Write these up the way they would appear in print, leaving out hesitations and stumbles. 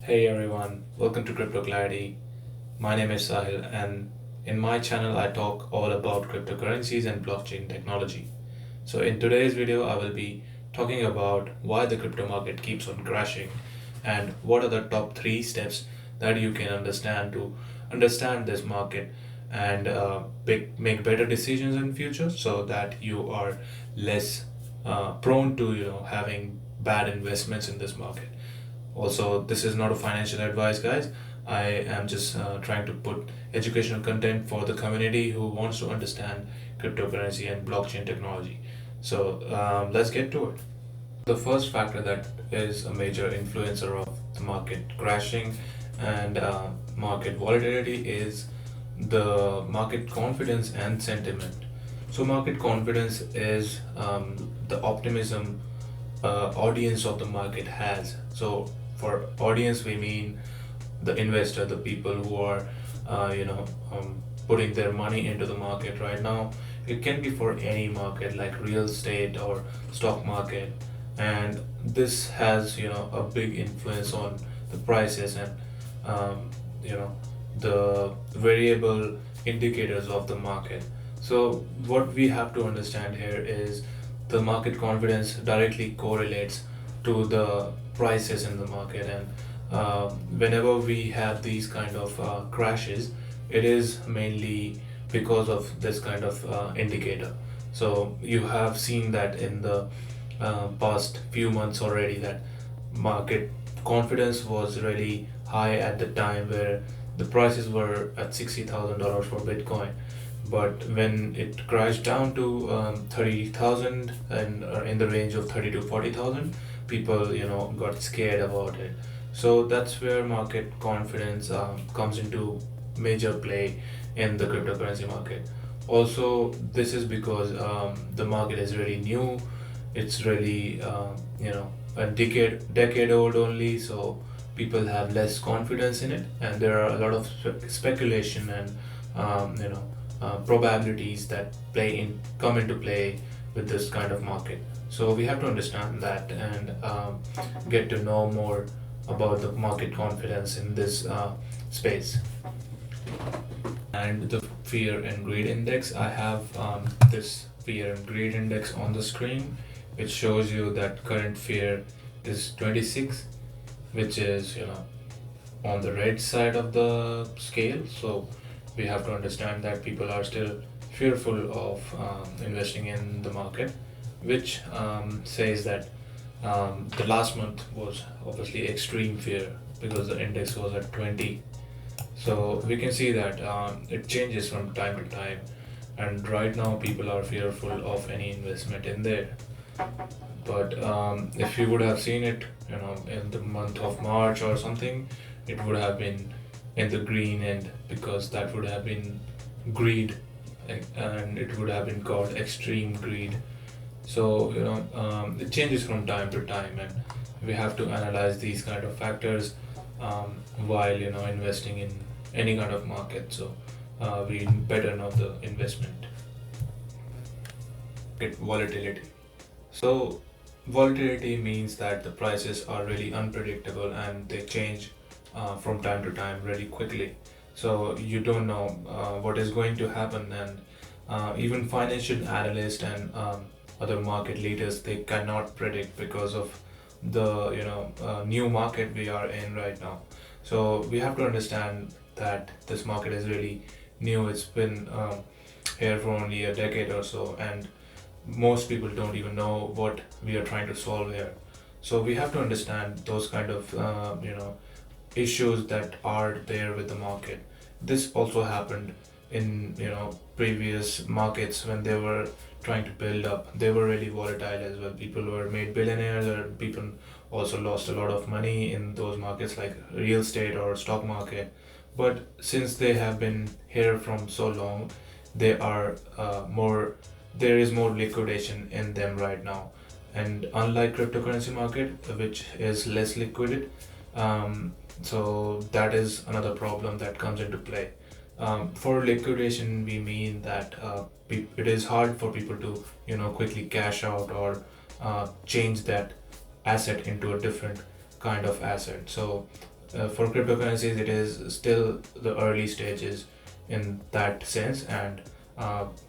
Hey everyone, welcome to Crypto Clarity. My name is Sahil, and in my channel, I talk all about cryptocurrencies and blockchain technology. So, in today's video, I will be talking about why the crypto market keeps on crashing and what are the top three steps that you can understand to understand this market and make better decisions in future so that you are less prone to having bad investments in this market. Also, this is not a financial advice, guys. I am just trying to put educational content for the community who wants to understand cryptocurrency and blockchain technology. So let's get to it. The first factor that is a major influencer of the market crashing and market volatility is the market confidence and sentiment. So, market confidence is the optimism audience of the market has. So, for audience, we mean the investor, the people who are, putting their money into the market right now. It can be for any market like real estate or stock market, and this has a big influence on the prices and you know the variable indicators of the market. So what we have to understand here is the market confidence directly correlates to the prices in the market, and whenever we have these kind of crashes, it is mainly because of this kind of indicator. So you have seen that in the past few months already that market confidence was really high at the time where the prices were at $60,000 for Bitcoin. But when it crashed down to 30,000 and in the range of 30 to 40,000, people got scared about it. So that's where market confidence comes into major play in the cryptocurrency market. Also, this is because the market is really new. It's really a decade old only, so people have less confidence in it, and there are a lot of speculation and probabilities that come into play with this kind of market. So we have to understand that and get to know more about the market confidence in this space. And the fear and greed index, I have this fear and greed index on the screen, which shows you that current fear is 26, which is on the red side of the scale. So we have to understand that people are still fearful of investing in the market, which says that the last month was obviously extreme fear because the index was at 20. So we can see that it changes from time to time, and right now people are fearful of any investment in there. But if you would have seen it, in the month of March or something, it would have been in the green end because that would have been greed, and it would have been called extreme greed. So it changes from time to time, and we have to analyze these kind of factors while investing in any kind of market. So we better know the investment. Get volatility. So volatility means that the prices are really unpredictable and they change from time to time really quickly. So you don't know what is going to happen, and even financial analysts and other market leaders, they cannot predict because of the new market we are in right now. So we have to understand that this market is really new. It's been here for only a decade or so, and most people don't even know what we are trying to solve here. So we have to understand those kind of issues that are there with the market. This also happened in previous markets when they were trying to build up. They were really volatile as well. People were made billionaires, or people also lost a lot of money in those markets like real estate or stock market. But since they have been here from so long, they are more there is more liquidation in them right now. And unlike cryptocurrency market, which is less liquid, so that is another problem that comes into play. For liquidation, we mean that it is hard for people to quickly cash out or change that asset into a different kind of asset. So for cryptocurrencies, it is still the early stages in that sense, and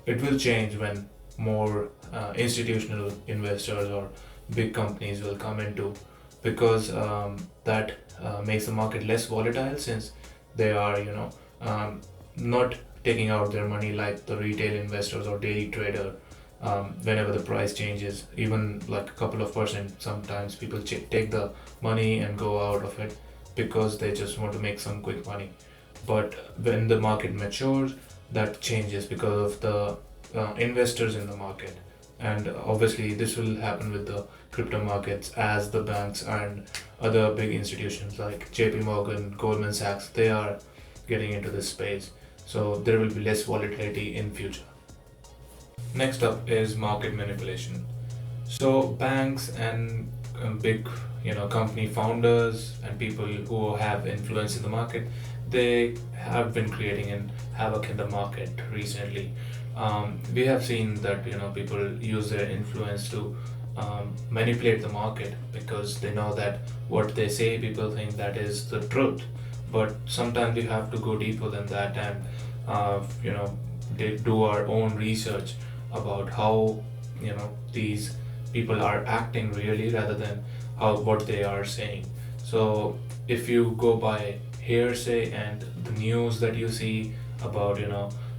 it will change when more institutional investors or big companies will come into, because that makes the market less volatile, since they are, not taking out their money like the retail investors or daily trader. Whenever the price changes, even like a couple of percent, sometimes people take the money and go out of it because they just want to make some quick money. But when the market matures, that changes because of the investors in the market. And obviously, this will happen with the crypto markets as the banks and other big institutions like JP Morgan, Goldman Sachs, they are getting into this space. So there will be less volatility in future. Next up is market manipulation. So banks and big, company founders and people who have influence in the market, they have been creating an havoc in the market recently. We have seen that people use their influence to manipulate the market, because they know that what they say, people think that is the truth. But sometimes we have to go deeper than that, and they do our own research about how these people are acting really, rather than how what they are saying. So if you go by hearsay and the news that you see about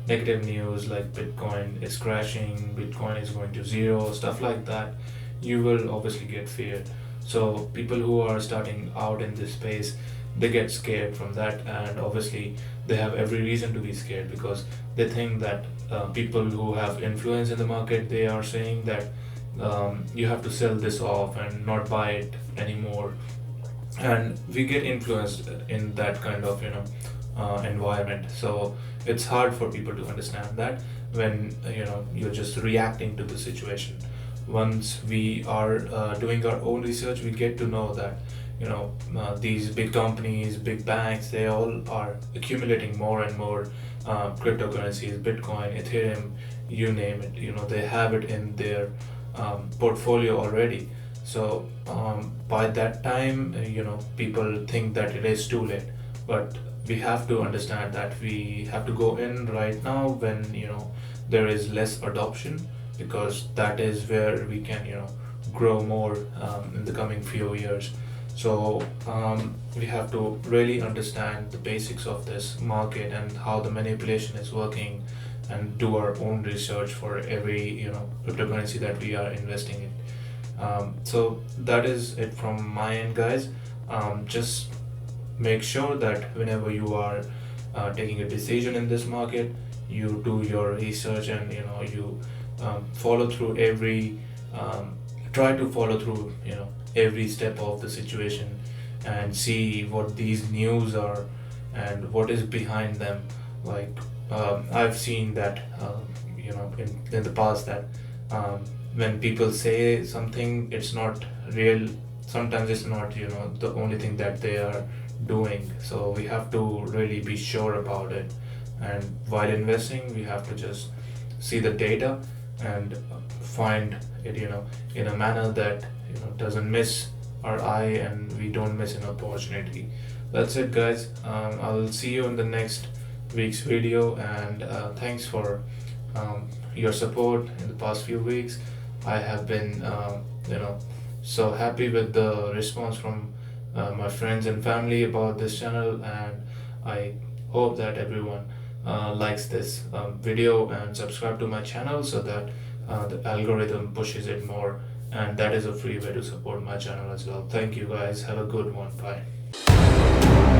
negative news like Bitcoin is crashing, Bitcoin is going to zero, stuff like that, you will obviously get feared. So people who are starting out in this space, they get scared from that, and obviously they have every reason to be scared, because they think that people who have influence in the market, they are saying that you have to sell this off and not buy it anymore. And we get influenced in that kind of environment. So it's hard for people to understand that when you're just reacting to the situation. Once we are doing our own research, we get to know that these big companies, big banks, they all are accumulating more and more cryptocurrencies, Bitcoin, Ethereum, you name it. They have it in their portfolio already. So by that time, people think that it is too late. But we have to understand that we have to go in right now when there is less adoption, because that is where we can grow more in the coming few years. So we have to really understand the basics of this market and how the manipulation is working, and do our own research for every cryptocurrency that we are investing in. So that is it from my end, guys. Just make sure that whenever you are taking a decision in this market, you do your research, and you follow through every try to follow through every step of the situation, and see what these news are and what is behind them. Like I've seen that in the past that when people say something, it's not real. Sometimes it's not the only thing that they are doing. So we have to really be sure about it, and while investing we have to just see the data and find it in a manner that doesn't miss our eye, and we don't miss an opportunity. That's it, guys. I'll see you in the next week's video, and thanks for your support in the past few weeks. I have been so happy with the response from my friends and family about this channel, and I hope that everyone likes this video and subscribe to my channel, so that the algorithm pushes it more, and that is a free way to support my channel as well. Thank you, guys. Have a good one. Bye.